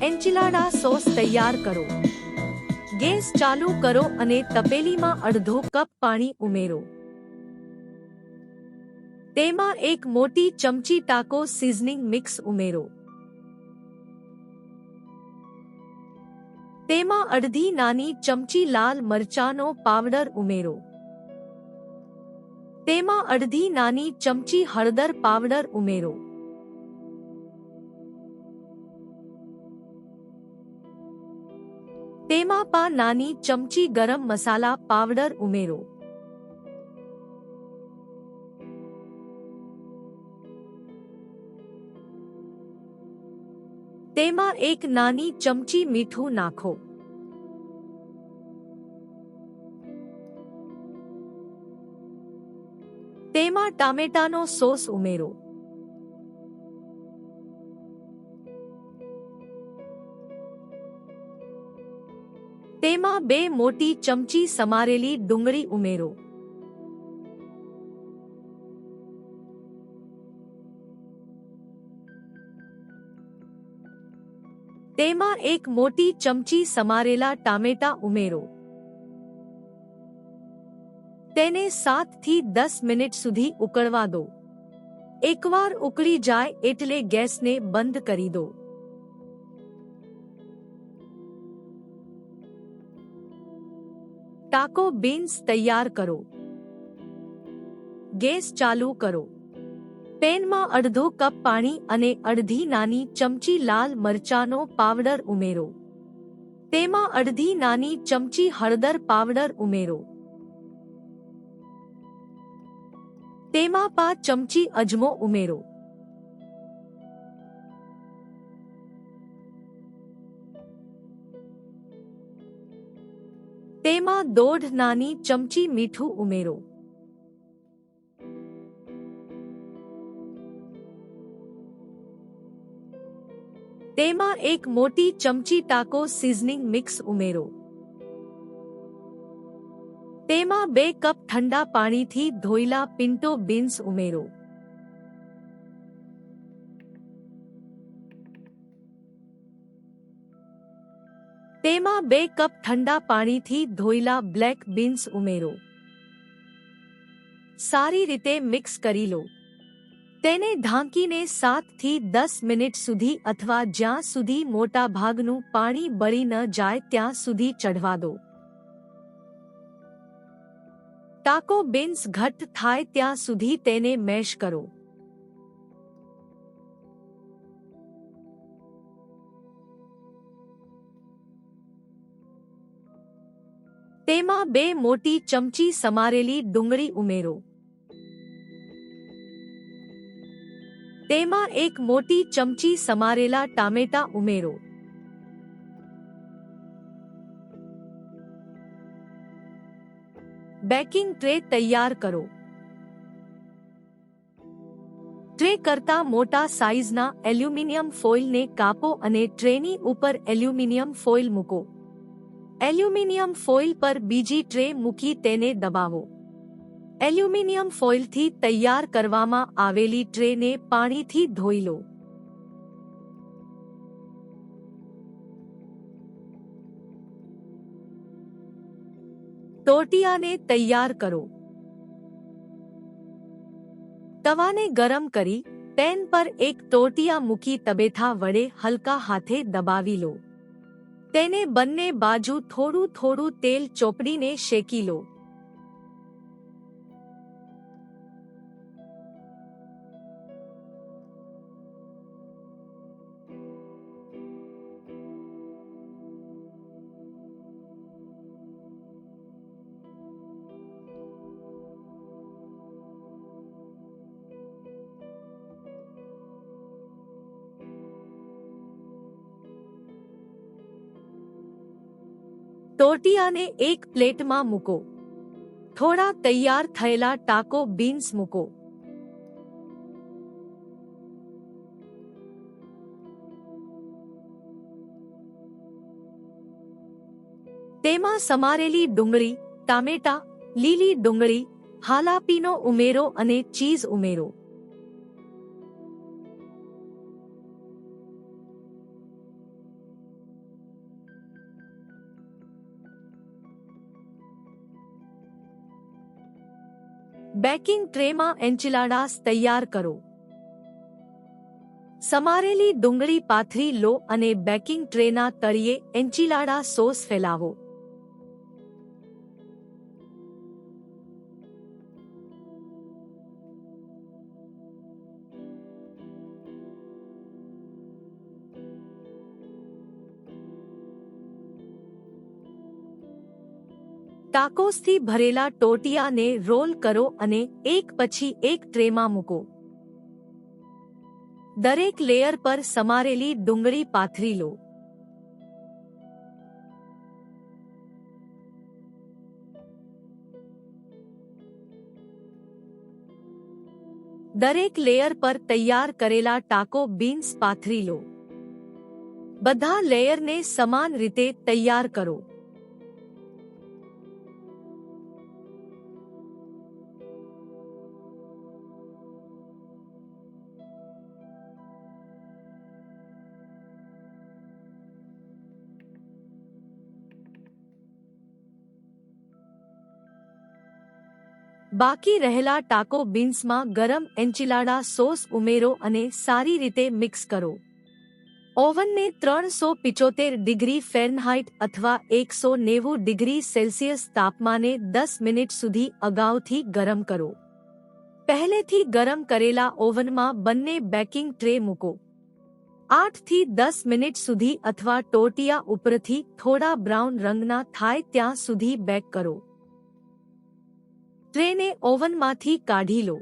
એન્ચિલાડા sauce તૈયાર કરો. Gas ચાલુ કરો અને તપેલીમાં અડધો કપ પાણી ઉમેરો. તેમાં એક મોટી ચમચી ટાકો સીઝનિંગ મિક્સ ઉમેરો. તેમાં અડધી નાની ચમચી લાલ મરચાંનો પાવડર ઉમેરો. તેમાં અડધી નાની ચમચી હળદર પાવડર ઉમેરો. તેમાં નાની ચમચી ગરમ મસાલા પાવડર ઉમેરો. તેમાં એક નાની ચમચી મીઠું નાખો. તેમાં ટામેટાનો સોસ ઉમેરો. તેમાં 2 મોટી ચમચી સમારેલી ડુંગળી ઉમેરો. તેમાં એક મોટી ચમચી સમારેલા ટામેટા ઉમેરો. તેને 7 થી 10 મિનિટ સુધી ઉકળવા દો. એકવાર ઉકળી જાય એટલે ગેસને બંધ કરી દો. ટાકો બીન્સ તૈયાર કરો. ગેસ ચાલુ કરો. પેનમાં અડધો કપ પાણી અને અડધી નાની ચમચી લાલ મરચાંનો પાવડર ઉમેરો. તેમાં અડધી નાની ચમચી હળદર પાવડર ઉમેરો. તેમાં 5 ચમચી અજમો ઉમેરો. તેમાં 1.5 નાની ચમચી મીઠું ઉમેરો. તેમાં એક મોટી ચમચી ટાકો સીઝનિંગ મિક્સ ઉમેરો. તેમાં 2 કપ ઠંડા પાણીથી ધોયેલા પિન્ટો બીન્સ ઉમેરો. તેમાં 2 કપ ઠંડા પાણીથી ધોયેલા બ્લેક બીન્સ ઉમેરો. સારી રીતે મિક્સ કરી લો. તેને ઢાંકીને 7 થી 10 મિનિટ સુધી અથવા જ્યાં સુધી મોટા ભાગનું પાણી બળી ન જાય ત્યાં સુધી ચઢવા દો. ટાકો બીન્સ ઘટ્ટ થાય ત્યાં સુધી તેને મેશ કરો. તેમાં 2 મોટી ચમચી સમારેલી ડુંગળી ઉમેરો. તેમાં એક મોટી ચમચી સમારેલા ટામેટા ઉમેરો. બેકિંગ ટ્રે તૈયાર કરો. ટ્રે કરતા મોટા સાઇઝના એલ્યુમિનિયમ ફોઇલને કાપો અને ટ્રેની ઉપર એલ્યુમિનિયમ ફોઇલ મૂકો. એલ્યુમિનિયમ ફોઇલ પર બીજી ટ્રે મૂકી તેને દબાવો. એલ્યુમિનિયમ ફોઇલથી તૈયાર કરવામાં આવેલી ટ્રેને પાણીથી ધોઈ લો. ટોટિયાને તૈયાર કરો. તવાને ગરમ કરી પેન પર એક ટોટિયા મૂકી તબેથા વડે હલકા હાથે દબાવી લો. તેને બંને બાજુ થોડું થોડું તેલ ચોપડીને શેકી લો. ટોટિયાને એક પ્લેટમાં મૂકો. થોડા તૈયાર થયેલા ટાકો બીન્સ મૂકો. તેમાં સમારેલી ડુંગળી, ટામેટા, લીલી ડુંગળી, હાલાપીનો ઉમેરો અને ચીઝ ઉમેરો. બેકિંગ ટ્રેમાં એન્ચિલાડાસ તૈયાર કરો. સમારેલી ડુંગળી પાથરી લો અને બેકિંગ ટ્રેના તળિયે એન્ચિલાડા સોસ ફેલાવો. ટાકોસથી ભરેલા ટોટિયાને રોલ કરો અને એક પછી એક ટ્રેમાં મૂકો. દરેક લેયર પર સમારેલી ડુંગળી પાથરી લો. દરેક લેયર પર તૈયાર કરેલા ટાકો બીન્સ પાથરી લો. બધા લેયરને સમાન રીતે તૈયાર કરો. બાકી રહેલા ટાકો બીન્સમાં ગરમ એન્ચિલાડા સોસ ઉમેરો અને સારી રીતે મિક્સ કરો. ઓવનને 375 ડિગ્રી ફેરનહાઇટ અથવા 190 ડિગ્રી સેલ્સિયસ તાપમાને 10 મિનિટ સુધી અગાઉથી ગરમ કરો. પહેલેથી ગરમ કરેલા ઓવનમાં બંને બેકિંગ ટ્રે મૂકો. 8 થી 10 મિનિટ સુધી અથવા ટોટિયા ઉપરથી થોડા બ્રાઉન રંગના થાય ત્યાં સુધી બેક કરો. ટ્રેને ઓવનમાંથી કાઢી લો.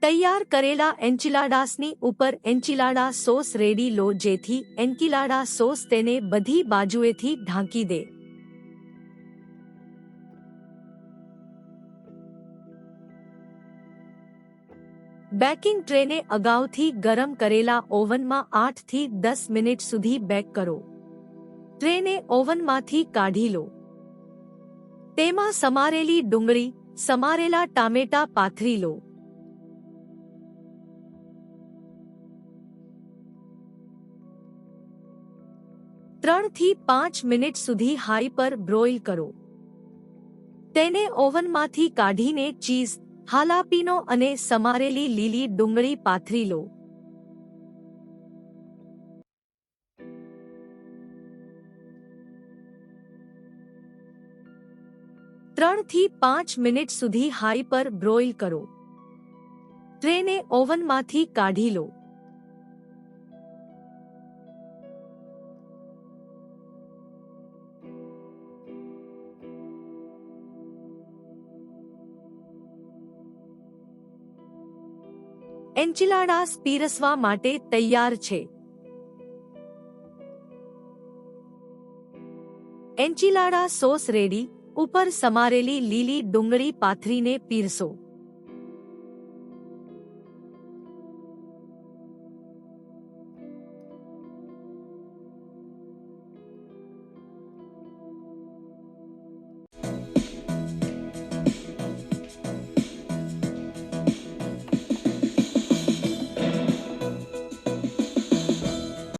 તૈયાર કરેલા એન્ચિલાડાસની ઉપર એન્ચિલાડા સોસ રેડી લો જેથી એન્ચિલાડા સોસ તેને બધી બાજુએથી ઢાંકી દે. બેકિંગ ટ્રેને અગાઉથી ગરમ કરેલા ઓવનમાં 8 થી 10 મિનિટ સુધી બેક કરો. ટ્રેને ઓવનમાંથી કાઢી લો. તેમાં સમારેલી ડુંગળી, સમારેલા ટામેટા પાથરી લો. ત્રણ થી 5 મિનિટ સુધી હાઈ પર બ્રોઇલ કરો. તેને ઓવનમાંથી કાઢીને ચીઝ, હાલાપીનો અને સમારેલી લીલી ડુંગળી પાથરી લો. 3 થી 5 મિનિટ સુધી હાઈ પર બ્રોઇલ કરો. ટ્રેને ઓવનમાંથી કાઢી લો. એન્ચિલાડાસ પીરસવા માટે તૈયાર છે. એન્ચિલાડા સોસ રેડી. ઉપર સમારેલી લીલી ડુંગળી પાથરીને પીરસો.